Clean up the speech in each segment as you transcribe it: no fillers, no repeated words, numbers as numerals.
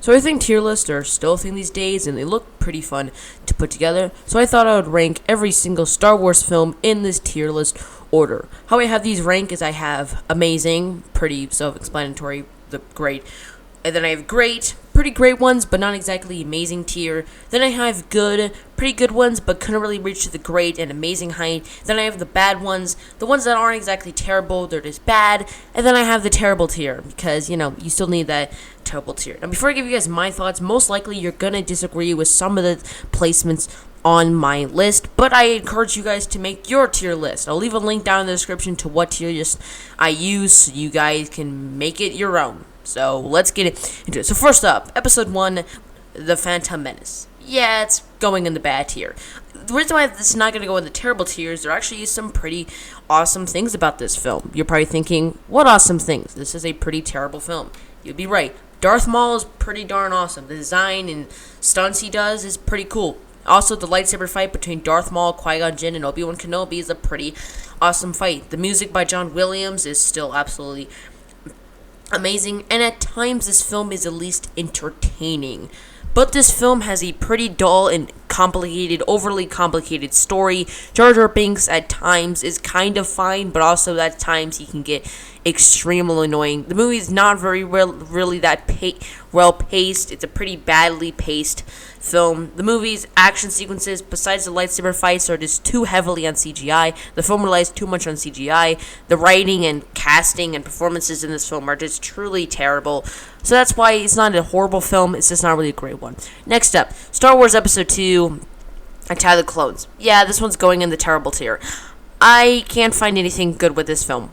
So I think tier lists are still a thing these days, and they look pretty fun to put together. So I thought I would rank every single Star Wars film in this tier list order. How I have these rank is I have amazing, pretty self-explanatory, the great. And then I have great, pretty great ones, but not exactly amazing tier. Then I have good, pretty good ones, but couldn't really reach to the great and amazing height. Then I have the bad ones, the ones that aren't exactly terrible, they're just bad. And then I have the terrible tier, because, you still need that terrible tier. Now, before I give you guys my thoughts, most likely you're going to disagree with some of the placements on my list, but I encourage you guys to make your tier list. I'll leave a link down in the description to what tier list I use, so you guys can make it your own. So, let's get into it. So, first up, Episode 1, The Phantom Menace. Yeah, it's going in the bad tier. The reason why this is not going to go in the terrible tiers, there actually is some pretty awesome things about this film. You're probably thinking, what awesome things? This is a pretty terrible film. You'd be right. Darth Maul is pretty darn awesome. The design and stunts he does is pretty cool. Also, the lightsaber fight between Darth Maul, Qui-Gon Jinn, and Obi-Wan Kenobi is a pretty awesome fight. The music by John Williams is still absolutely amazing, and at times this film is at least entertaining. But this film has a pretty dull and overly complicated story. Jar Jar Binks at times is kind of fine, but also at times he can get extremely annoying. The movie is not really that well paced. It's a pretty badly paced film. The movie's action sequences, besides the lightsaber fights, are just too heavily on CGI. The film relies too much on CGI. The writing and casting and performances in this film are just truly terrible. So that's why it's not a horrible film. It's just not really a great one. Next up, Star Wars Episode 2, Attack of the Clones. Yeah, this one's going in the terrible tier. I can't find anything good with this film.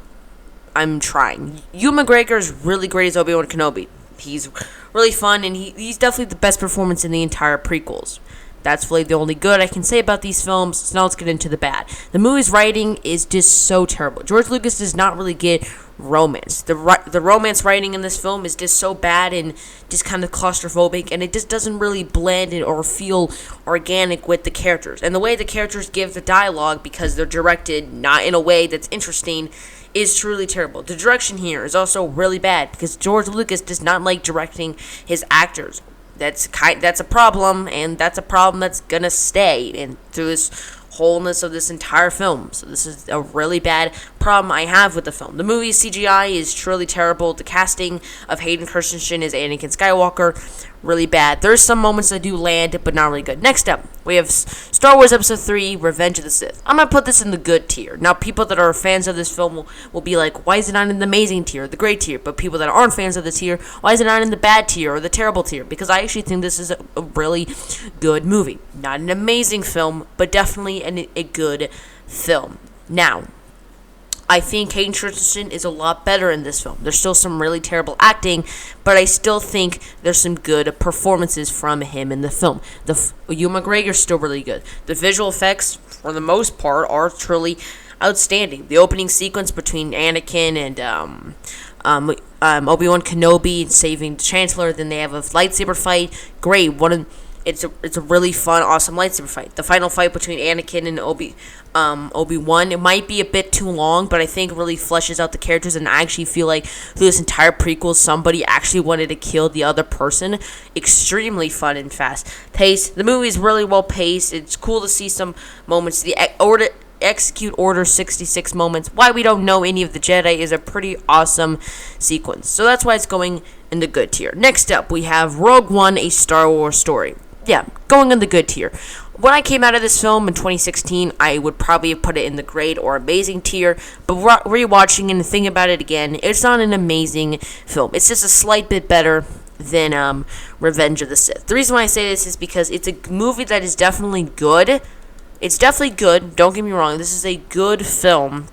I'm trying. Ewan McGregor is really great as Obi-Wan Kenobi. He's really fun, and he's definitely the best performance in the entire prequels. That's really the only good I can say about these films, so now let's get into the bad. The movie's writing is just so terrible. George Lucas does not really get romance. The romance writing in this film is just so bad and just kind of claustrophobic, and it just doesn't really blend or feel organic with the characters. And the way the characters give the dialogue, because they're directed not in a way that's interesting, is truly terrible. The direction here is also really bad, because George Lucas does not like directing his actors. That's a problem, and that's a problem that's gonna stay and through this wholeness of this entire film. So this is a really bad problem I have with the film. The movie's CGI is truly terrible. The casting of Hayden Christensen as Anakin Skywalker, really bad. There's some moments that do land, but not really good. Next up, we have Star Wars Episode 3, Revenge of the Sith. I'm going to put this in the good tier. Now, people that are fans of this film will be like, why is it not in the amazing tier, the great tier? But people that aren't fans of the tier, why is it not in the bad tier or the terrible tier? Because I actually think this is a really good movie. Not an amazing film, but definitely a good film. Now, I think Hayden Christensen is a lot better in this film. There's still some really terrible acting, but I still think there's some good performances from him in the film. Ewan McGregor's still really good. The visual effects, for the most part, are truly outstanding. The opening sequence between Anakin and Obi-Wan Kenobi saving the Chancellor, then they have a lightsaber fight. Great. It's a really fun, awesome lightsaber fight. The final fight between Anakin and Obi-Wan, it might be a bit too long, but I think it really fleshes out the characters, and I actually feel like through this entire prequel, somebody actually wanted to kill the other person. Extremely fun and fast-paced. The movie is really well-paced. It's cool to see some moments. Execute Order 66 moments. Why we don't know any of the Jedi is a pretty awesome sequence. So that's why it's going in the good tier. Next up, we have Rogue One, A Star Wars Story. Yeah, going in the good tier. When I came out of this film in 2016, I would probably have put it in the great or amazing tier, but rewatching and thinking about it again, it's not an amazing film. It's just a slight bit better than Revenge of the Sith. The reason why I say this is because it's a movie that is definitely good. It's definitely good, don't get me wrong, this is a good film,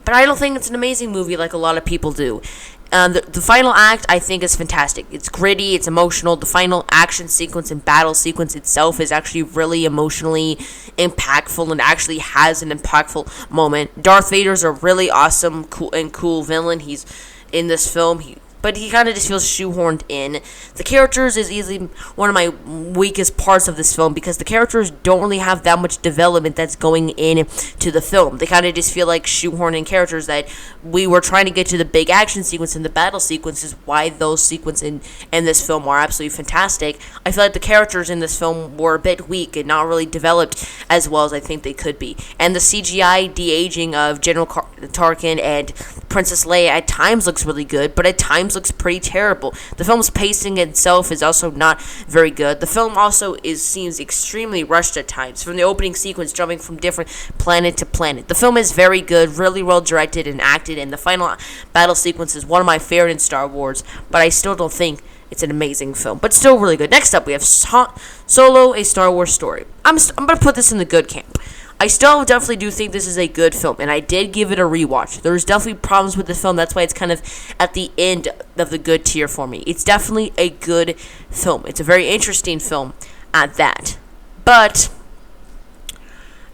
but I don't think it's an amazing movie like a lot of people do. The final act, I think, is fantastic. It's gritty, it's emotional. The final action sequence and battle sequence itself is actually really emotionally impactful and actually has an impactful moment. Darth Vader's a really awesome cool villain. He's in this film. but he kind of just feels shoehorned in. The characters is easily one of my weakest parts of this film because the characters don't really have that much development that's going into the film. They kind of just feel like shoehorned in characters that we were trying to get to the big action sequence and the battle sequences. Why those sequences in this film are absolutely fantastic. I feel like the characters in this film were a bit weak and not really developed as well as I think they could be. And the CGI de-aging of General Tarkin and Princess Leia at times looks really good, but at times looks pretty terrible. The film's pacing itself is also not very good. The film also seems extremely rushed at times, from the opening sequence jumping from different planet to planet. The film is very good, really well directed and acted, and the final battle sequence is one of my favorite in Star Wars, but I still don't think it's an amazing film, but still really good. Next up, we have Solo, A Star Wars Story. I'm going to put this in the good camp. I still definitely do think this is a good film, and I did give it a rewatch. There's definitely problems with the film. That's why it's kind of at the end of the good tier for me. It's definitely a good film. It's a very interesting film at that. But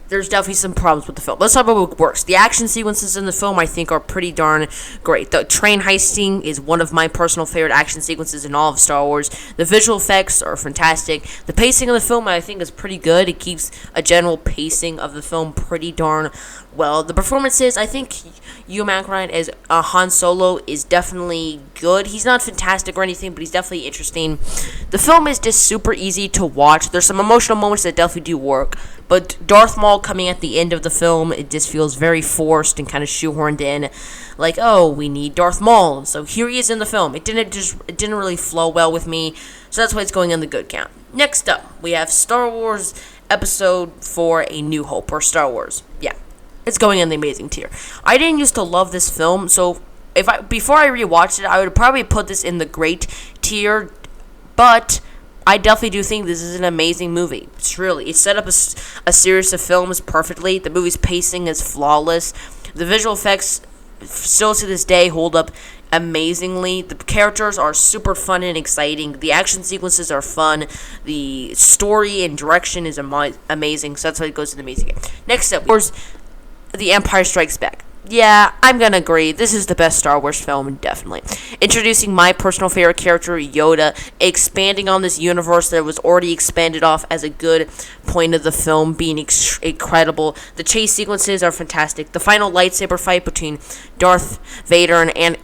there's definitely some problems with the film. Let's talk about what works. The action sequences in the film, I think, are pretty darn great. The train heisting is one of my personal favorite action sequences in all of Star Wars. The visual effects are fantastic. The pacing of the film, I think, is pretty good. It keeps a general pacing of the film pretty darn well. The performances, I think Ewan McGregor as Han Solo is definitely good. He's not fantastic or anything, but he's definitely interesting. The film is just super easy to watch. There's some emotional moments that definitely do work, but Darth Maul coming at the end of the film, it just feels very forced and kind of shoehorned in. Like, oh, we need Darth Maul, so here he is in the film. It didn't really flow well with me, so that's why it's going on the good count. Next up, we have Star Wars Episode 4: A New Hope, or Star Wars. Yeah, it's going in the amazing tier. I didn't used to love this film, so before I rewatched it, I would probably put this in the great tier, but I definitely do think this is an amazing movie. It set up a series of films perfectly. The movie's pacing is flawless. The visual effects still to this day hold up amazingly. The characters are super fun and exciting. The action sequences are fun. The story and direction is amazing. So that's why it goes to the amazing. Next up, The Empire Strikes Back. Yeah, I'm gonna agree. This is the best Star Wars film, definitely. Introducing my personal favorite character, Yoda, expanding on this universe that was already expanded off as a good point of the film, being incredible. The chase sequences are fantastic. The final lightsaber fight between Darth Vader and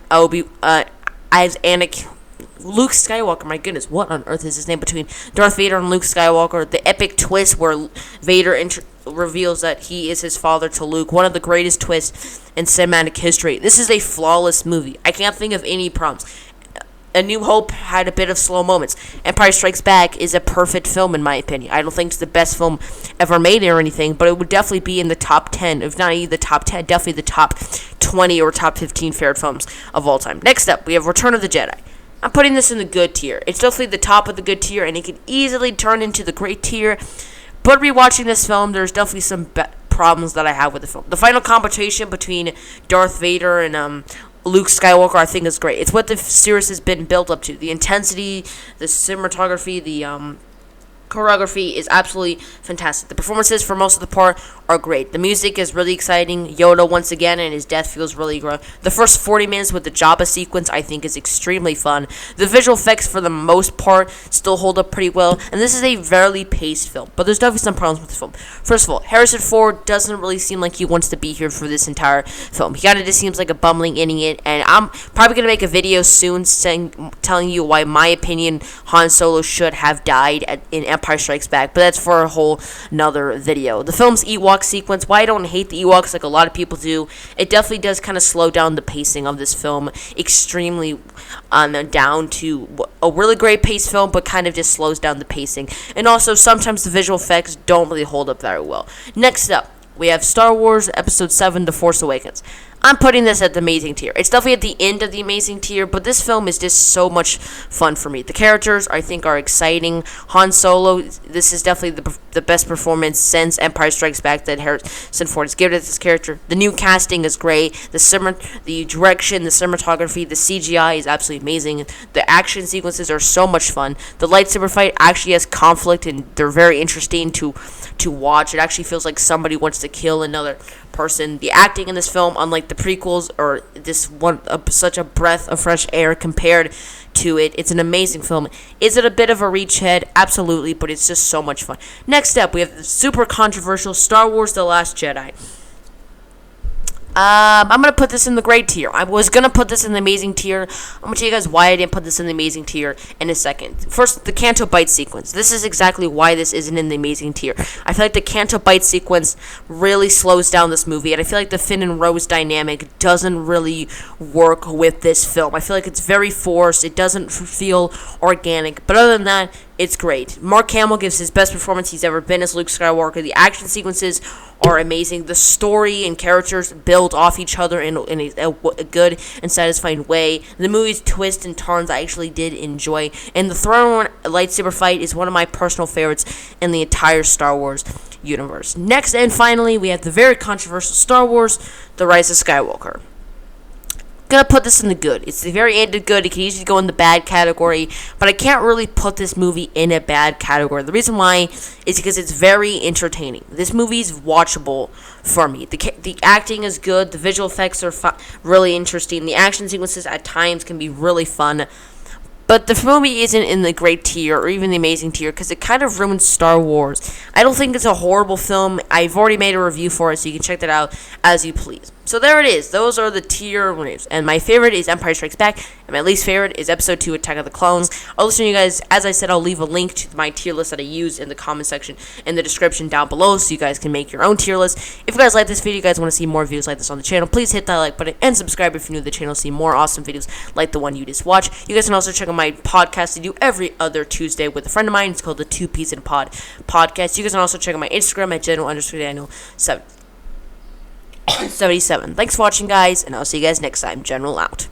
Luke Skywalker, my goodness, what on earth is his name? Between Darth Vader and Luke Skywalker, the epic twist where Vader reveals that he is his father to Luke, one of the greatest twists in cinematic history. This is a flawless movie. I can't think of any problems. A New Hope had a bit of slow moments. Empire Strikes Back is a perfect film, in my opinion. I don't think it's the best film ever made or anything, but it would definitely be in the top 10, if not even the top 10, definitely the top 20 or top 15 favorite films of all time. Next up, we have Return of the Jedi. I'm putting this in the good tier. It's definitely the top of the good tier, and it can easily turn into the great tier. But rewatching this film, there's definitely some problems that I have with the film. The final confrontation between Darth Vader and Luke Skywalker, I think, is great. It's what the series has been built up to. The intensity, the cinematography, the choreography is absolutely fantastic. The performances for most of the part are great. The music is really exciting. Yoda once again, and his death feels really great. The first 40 minutes with the Jabba sequence, I think, is extremely fun. The visual effects, for the most part, still hold up pretty well. And this is a very paced film, but there's definitely some problems with the film. First of all, Harrison Ford doesn't really seem like he wants to be here for this entire film. He kind of just seems like a bumbling idiot, and I'm probably going to make a video soon telling you why, my opinion, Han Solo should have died in Empire Strikes Back, but that's for a whole nother video. The film's Ewok sequence, why I don't hate the Ewoks like a lot of people do, it definitely does kind of slow down the pacing of this film extremely down to a really great pace film, but kind of just slows down the pacing. And also, sometimes the visual effects don't really hold up very well. Next up, we have Star Wars Episode 7, The Force Awakens. I'm putting this at the amazing tier. It's definitely at the end of the amazing tier, but this film is just so much fun for me. The characters, I think, are exciting. Han Solo, this is definitely the best performance since Empire Strikes Back that Harrison Ford has given this character. The new casting is great. The direction, the cinematography, the CGI is absolutely amazing. The action sequences are so much fun. The lightsaber fight actually has conflict, and they're very interesting to watch. It actually feels like somebody wants to kill another person. The acting in this film, unlike the prequels, or this one, such a breath of fresh air compared to it. It's an amazing film. Is it a bit of a reach head? Absolutely, but it's just so much fun. Next up, we have the super controversial Star Wars The Last Jedi. I'm going to put this in the great tier. I was going to put this in the amazing tier. I'm going to tell you guys why I didn't put this in the amazing tier in a second. First, the Canto Bight sequence. This is exactly why this isn't in the amazing tier. I feel like the Canto Bight sequence really slows down this movie, and I feel like the Finn and Rose dynamic doesn't really work with this film. I feel like it's very forced. It doesn't feel organic. But other than that, it's great. Mark Hamill gives his best performance he's ever been as Luke Skywalker. The action sequences are amazing. The story and characters build off each other in a good and satisfying way. The movie's twists and turns I actually did enjoy. And the throne lightsaber fight is one of my personal favorites in the entire Star Wars universe. Next and finally, we have the very controversial Star Wars, The Rise of Skywalker. Gonna put this in the good. It's the very end of good. It can easily go in the bad category, but I can't really put this movie in a bad category. The reason why is because it's very entertaining. This movie's watchable for me. The acting is good. The visual effects are really interesting. The action sequences at times can be really fun. But the movie isn't in the great tier or even the amazing tier because it kind of ruins Star Wars. I don't think it's a horrible film. I've already made a review for it, so you can check that out as you please. So there it is. Those are the tier winners. And my favorite is Empire Strikes Back, and my least favorite is Episode 2, Attack of the Clones. I'll listen to you guys. As I said, I'll leave a link to my tier list that I use in the comment section in the description down below so you guys can make your own tier list. If you guys like this video, you guys want to see more videos like this on the channel, please hit that like button and subscribe if you're new to the channel to see more awesome videos like the one you just watched. You guys can also check out my podcast I do every other Tuesday with a friend of mine. It's called the Two Peas in Pod podcast. You guys can also check out my Instagram at general_Daniel77. Thanks for watching, guys, and I'll see you guys next time. General out.